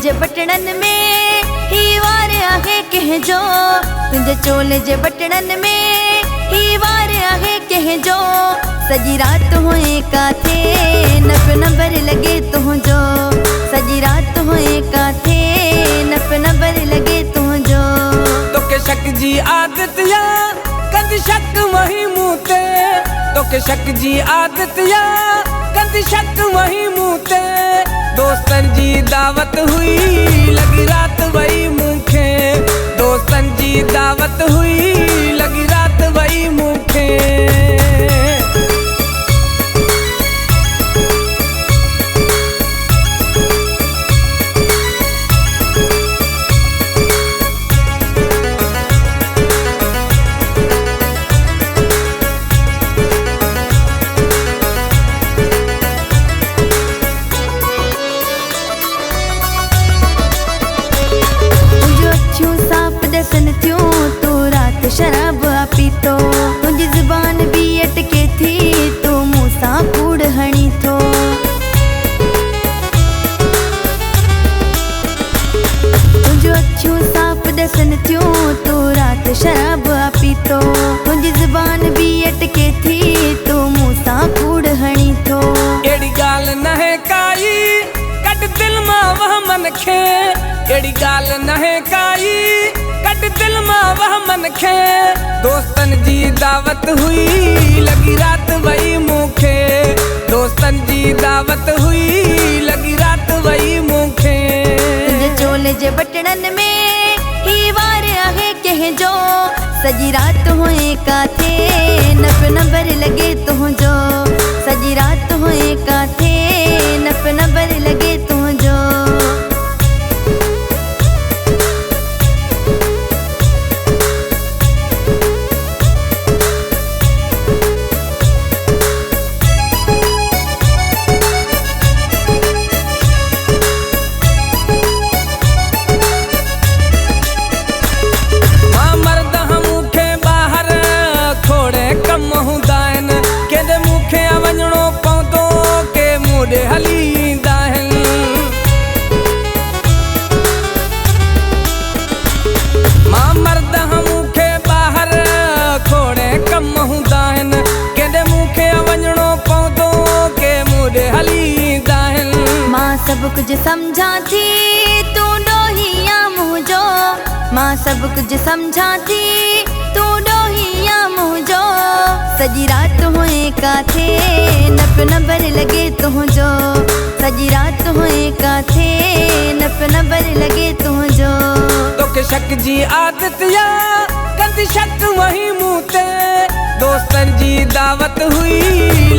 जे बटणन में ही वार आहे कहजो, तुंहिंजे चोले जे बटणन में ही वार आहे कहजो। सजी रात हुए काथे नप नंबर लगे तुंहिंजो, सजी रात हुए काथे नप नंबर लगे तुंहिंजो। तोखे शक जी आदत या कंदी शक वही मुँह ते, तोखे शक जी आदत या कंदी शक वही मुँह ते। दोस्तन जी दावत हुई लगी रात वही मूंखे, दोस्तन जी दावत हुई लगी रात वही मूंखे। दसन थियो तू रात शराब पीतो, तुंहिंजी ज़ुबान भी अटके थी तू मूं सां कूड़ हणी थो। तुंहिंजो अखियूं साफ़ दसन थियो तू रात शराब पीतो, तुंहिंजी ज़ुबान भी अटके थी तू मूं सां कूड़ हणी थो। एड़ी गाल न है काई कट दिल मां वह मन खे, एड़ी गाल न है काई कट दिल मां वह मन खे। दोस्तन जी दावत हुई लगी रात वही मूंखे, दोस्तन जी दावत हुई लगी रात वही मूंखे। तुंहिंजे चोले जे बटणन में ही वार आहे कहजो, सजी रात हुए काथे नप नंबर लगे तुंहिंजो, सजी रात हुए काथे नप नंबर लगे तुंहिंजो। सब कुछ समझा थी तू डोहिया मुझो, मां सब कुछ समझा थी तू डोहिया मुझो। सजी रात हुए काथे नप नंबर लगे तुंहिंजो, सजी रात हुए काथे नप नंबर लगे तुंहिंजो। तोखे शक जी आदत या कंदी शक वही मुँह ते, दोस्तन जी दावत हुई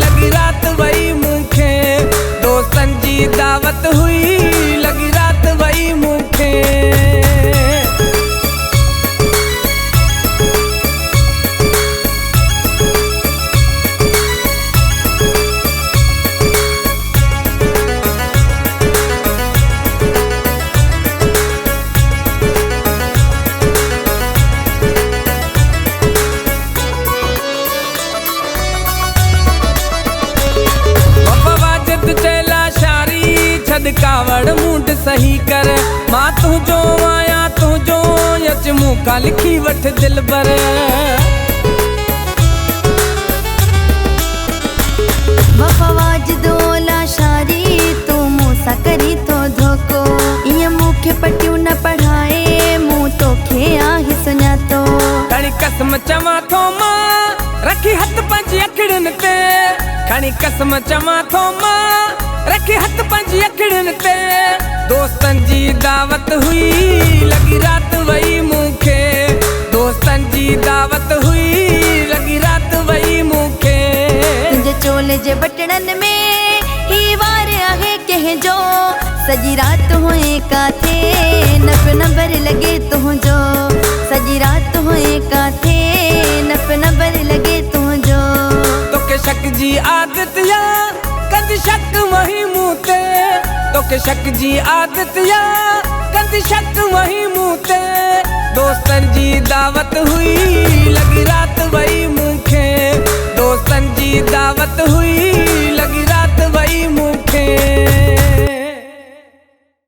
लगी रात वही मूंखे, दोस्तन जी दावत हुई लगी रात वही मूंखे। कावड़ मूड सही कर मां तुझो आया तुझो यच मुका लिखी वठ दिल भर। वफावाज दोला शारी तू मूसा करी तो धोको, ये मुखे पटियूं न पढ़ाए मुंह तोखे आही सुञातो। खणी कसम चवां थो मां रखी हथ पंहिंजी अखिड़ियुनि ते, खणी कसम चवां थो मां रखी हथ पंहिंजी अखिड़ियुनि ते। दोस्तन जी दावत हुई लगी रात वही मूंखे, दोस्तन जी दावत हुई लगी रात वही मूंखे। तुंहिंजे चोले जे बटणन में ही वार आहे कहजो, सजी रात हुए काथे नप नंबर लगे तुंहिंजो, सजी रात हुए काथे नप नंबर लगे तुंहिंजो। तोखे शक जी आदत या कंदी शक वही मुँह ते, तोखे शक जी आदत या कंदी शक वही मुँह ते। दोस्तन जी दावत हुई लगी रात वही मूंखे, दोस्तन जी दावत हुई